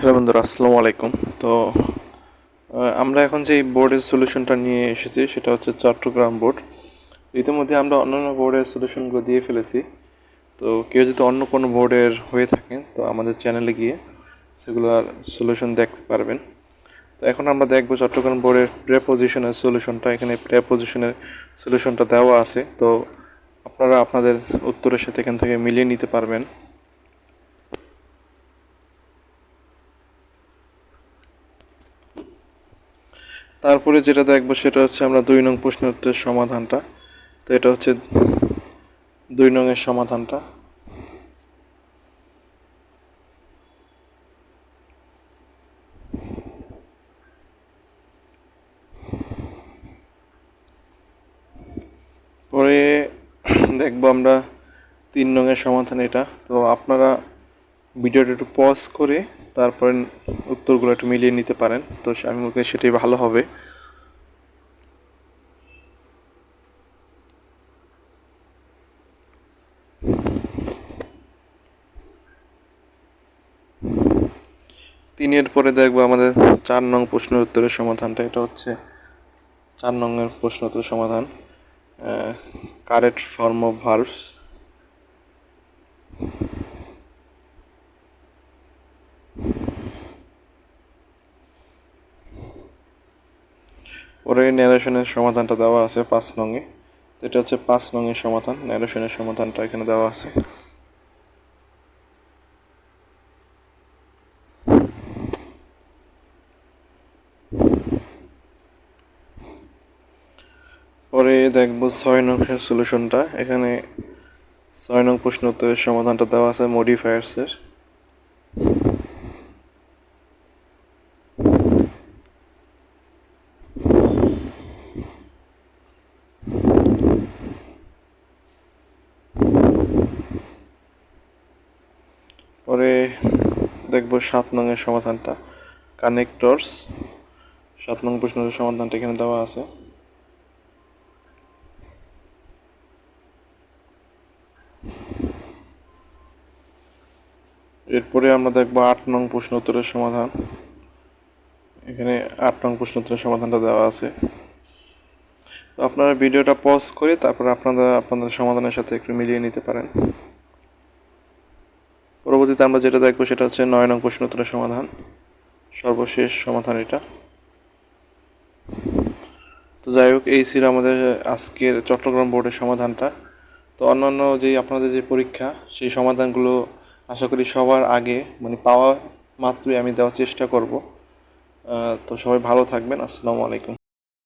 Hello বন্ধুরা, আসসালামু আলাইকুম। তো আমরা এখন যে বোর্ডের সলিউশনটা নিয়ে এসেছি সেটা হচ্ছে চট্টগ্রাম বোর্ড। ইতিমধ্যে আমরা অন্যান্য বোর্ডের সলিউশনগুলো দিয়ে ফেলেছি। তো কেউ যদি অন্য কোনো বোর্ডের হয়ে থাকেন তো আমাদের চ্যানেলে গিয়ে সেগুলোর সলিউশন দেখতে পারবেন। তো এখন আমরা দেখব চট্টগ্রাম বোর্ডের প্রেপোজিশনের সলিউশনটা। এখানে প্রেপোজিশনের সলিউশনটা দেওয়া আছে, তো আপনারা আপনাদের উত্তরের সাথে এখান থেকে মিলিয়ে নিতে পারবেন। তারপরে যেটা দেখবো সেটা হচ্ছে আমরা 2 নং প্রশ্নের উত্তরের সমাধানটা। তো এটা হচ্ছে 2 নং-এর সমাধানটা। পরে দেখবো আমরা 3 নং-এর সমাধান এটা। তো আপনারা ভিডিওটা একটু পজ করে তারপরে উত্তরগুলো একটু মিলিয়ে নিতে পারেন, তো আমি মনে করি সেটাই ভালো হবে। তিনের পরে দেখবো আমাদের 4 নং প্রশ্নের উত্তরের সমাধানটা। এটা হচ্ছে 4 নং-এর প্রশ্ন উত্তরের সমাধান, কারেক্ট ফর্ম অফ ভার্বস। পরে ন্যারেশনের সমাধানটা দেওয়া আছে 5 নং-এ। তো এটা হচ্ছে 5 নং-এর সমাধান, ন্যারেশনের সমাধানটা এখানে দেওয়া আছে। পরে দেখবো 6 নং-এর সলিউশনটা। এখানে 6 নং প্রশ্ন উত্তরের সমাধানটা দেওয়া আছে মডিফায়ার্সের। পরে দেখবো 7 নং-এর সমাধানটা কানেক্টরস। 7 নং প্রশ্নের সমাধানটা এখানে দেওয়া আছে। এরপরে আমরা দেখবো 8 নং প্রশ্ন উত্তরের সমাধান। এখানে 8 নং প্রশ্ন উত্তরের সমাধানটা দেওয়া আছে। তো আপনারা ভিডিওটা পজ করে তারপর আপনাদের সমাধানের সাথে একটু মিলিয়ে নিতে পারেন। পরবর্তীতে আমরা যেটা দেখবো সেটা হচ্ছে 9 নং প্রশ্ন উত্তরের সমাধান, সর্বশেষ সমাধান এটা। তো যাই হোক, এই ছিল আমাদের আজকের চট্টগ্রাম বোর্ডের সমাধানটা। তো অন্যান্য যেই আপনাদের যে পরীক্ষা সেই সমাধানগুলো আশা করি সবার আগে মানে পাওয়া মাত্রই আমি দেওয়ার চেষ্টা করব। তো সবাই ভালো থাকবেন। আসসালামু আলাইকুম।